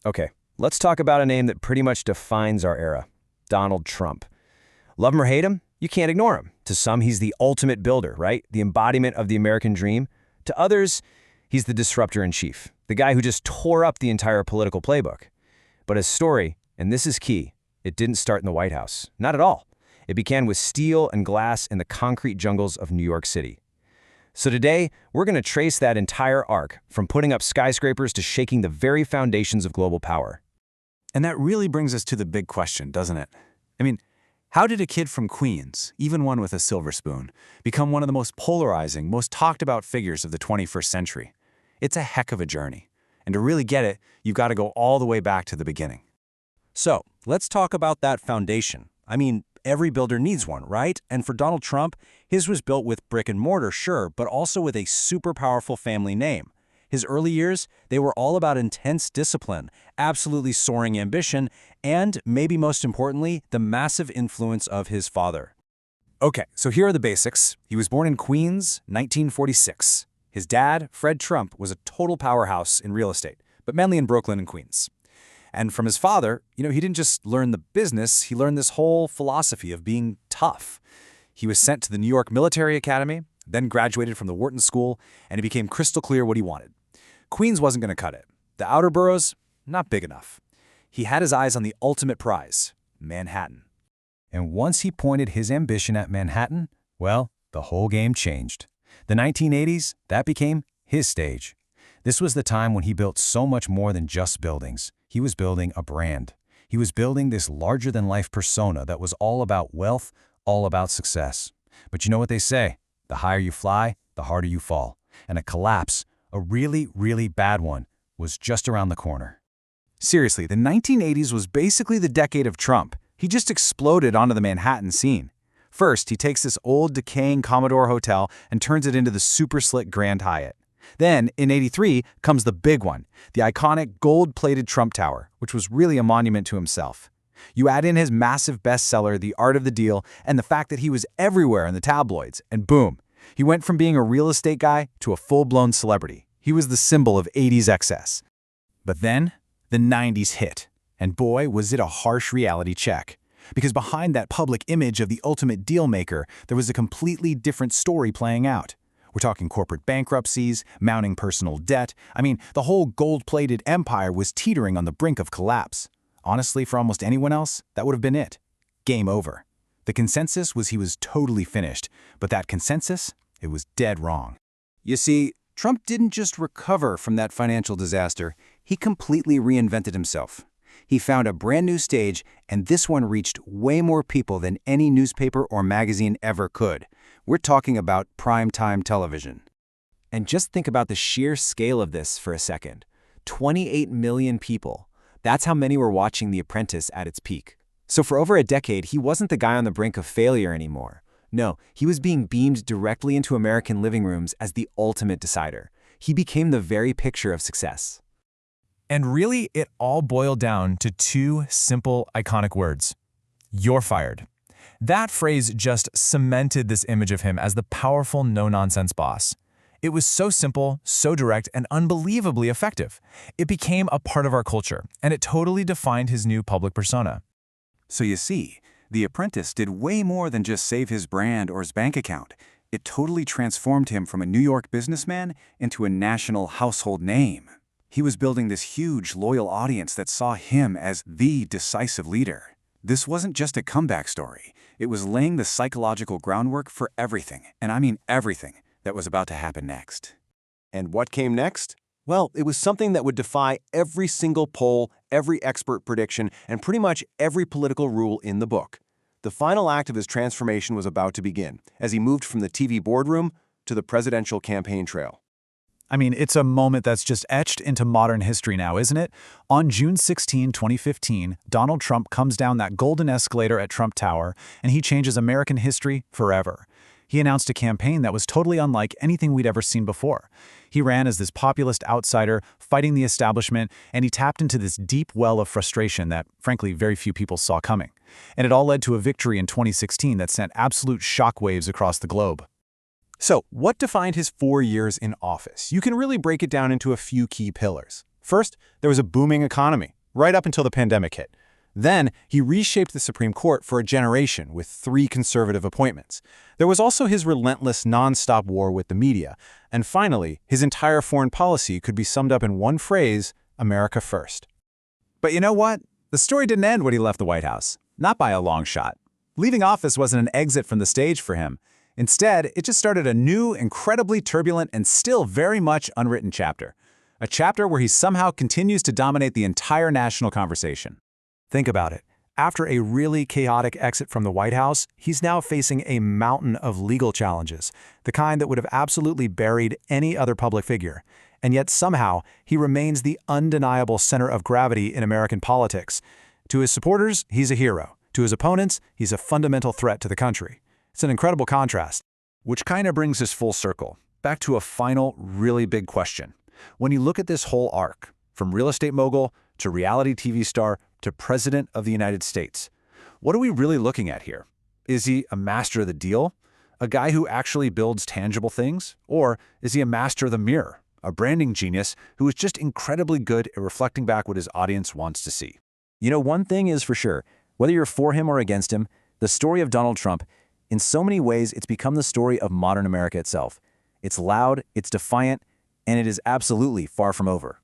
Okay, let's talk about a name that pretty much defines our era, Donald Trump. Love him or hate him, you can't ignore him. To some, he's the ultimate builder, right? The embodiment of the American dream. To others, he's the disruptor in chief, the guy who just tore up the entire political playbook. But his story, and this is key, it didn't start in the White House. Not at all. It began with steel and glass in the concrete jungles of New York City. So today, we're going to trace that entire arc, from putting up skyscrapers to shaking the very foundations of global power. And that really brings us to the big question, doesn't it? I mean, how did a kid from Queens, even one with a silver spoon, become one of the most polarizing, most talked about figures of the 21st century? It's a heck of a journey. And to really get it, you've got to go all the way back to the beginning. So, let's talk about that foundation. I mean, every builder needs one, right? And for Donald Trump, his was built with brick and mortar, sure, but also with a super powerful family name. His early years, they were all about intense discipline, absolutely soaring ambition, and, maybe most importantly, the massive influence of his father. Okay, so here are the basics. He was born in Queens, 1946. His dad, Fred Trump, was a total powerhouse in real estate, but mainly in Brooklyn and Queens. And from his father, he didn't just learn the business, he learned this whole philosophy of being tough. He was sent to the New York Military Academy, then graduated from the Wharton School, and it became crystal clear what he wanted. Queens wasn't going to cut it. The outer boroughs, not big enough. He had his eyes on the ultimate prize, Manhattan. And once he pointed his ambition at Manhattan, well, the whole game changed. The 1980s, that became his stage. This was the time when he built so much more than just buildings. He was building a brand. He was building this larger-than-life persona that was all about wealth, all about success. But you know what they say? The higher you fly, the harder you fall. And a collapse, a really, really bad one, was just around the corner. Seriously, the 1980s was basically the decade of Trump. He just exploded onto the Manhattan scene. First, he takes this old, decaying Commodore hotel and turns it into the super slick Grand Hyatt. Then, in '83, comes the big one, the iconic gold-plated Trump Tower, which was really a monument to himself. You add in his massive bestseller, The Art of the Deal, and the fact that he was everywhere in the tabloids, and boom, he went from being a real estate guy to a full-blown celebrity. He was the symbol of '80s excess. But then, the '90s hit, and boy, was it a harsh reality check. Because behind that public image of the ultimate deal maker, there was a completely different story playing out. We're talking corporate bankruptcies, mounting personal debt. I mean, the whole gold-plated empire was teetering on the brink of collapse. Honestly, for almost anyone else, that would have been it. Game over. The consensus was he was totally finished, but that consensus, it was dead wrong. You see, Trump didn't just recover from that financial disaster, he completely reinvented himself. He found a brand new stage, and this one reached way more people than any newspaper or magazine ever could. We're talking about primetime television. And just think about the sheer scale of this for a second. 28 million people. That's how many were watching The Apprentice at its peak. So for over a decade, he wasn't the guy on the brink of failure anymore. No, he was being beamed directly into American living rooms as the ultimate decider. He became the very picture of success. And really, it all boiled down to two simple, iconic words. You're fired. That phrase just cemented this image of him as the powerful, no-nonsense boss. It was so simple, so direct, and unbelievably effective. It became a part of our culture, and it totally defined his new public persona. So you see, The Apprentice did way more than just save his brand or his bank account. It totally transformed him from a New York businessman into a national household name. He was building this huge, loyal audience that saw him as the decisive leader. This wasn't just a comeback story. It was laying the psychological groundwork for everything, and I mean everything, that was about to happen next. And what came next? Well, it was something that would defy every single poll, every expert prediction, and pretty much every political rule in the book. The final act of his transformation was about to begin, as he moved from the TV boardroom to the presidential campaign trail. I mean, it's a moment that's just etched into modern history now, isn't it? On June 16, 2015, Donald Trump comes down that golden escalator at Trump Tower, and he changes American history forever. He announced a campaign that was totally unlike anything we'd ever seen before. He ran as this populist outsider, fighting the establishment, and he tapped into this deep well of frustration that, frankly, very few people saw coming. And it all led to a victory in 2016 that sent absolute shockwaves across the globe. So, what defined his 4 years in office? You can really break it down into a few key pillars. First, there was a booming economy, right up until the pandemic hit. Then, he reshaped the Supreme Court for a generation with 3 conservative appointments. There was also his relentless, non-stop war with the media. And finally, his entire foreign policy could be summed up in one phrase: America first. But you know what? The story didn't end when he left the White House. Not by a long shot. Leaving office wasn't an exit from the stage for him. Instead, it just started a new, incredibly turbulent, and still very much unwritten chapter. A chapter where he somehow continues to dominate the entire national conversation. Think about it. After a really chaotic exit from the White House, he's now facing a mountain of legal challenges, the kind that would have absolutely buried any other public figure. And yet somehow, he remains the undeniable center of gravity in American politics. To his supporters, he's a hero. To his opponents, he's a fundamental threat to the country. It's an incredible contrast. Which kind of brings us full circle, back to a final, really big question. When you look at this whole arc, from real estate mogul to reality TV star to President of the United States, what are we really looking at here? Is he a master of the deal? A guy who actually builds tangible things? Or is he a master of the mirror? A branding genius who is just incredibly good at reflecting back what his audience wants to see? You know, one thing is for sure, whether you're for him or against him, the story of Donald Trump, in so many ways, it's become the story of modern America itself. It's loud, it's defiant, and it is absolutely far from over.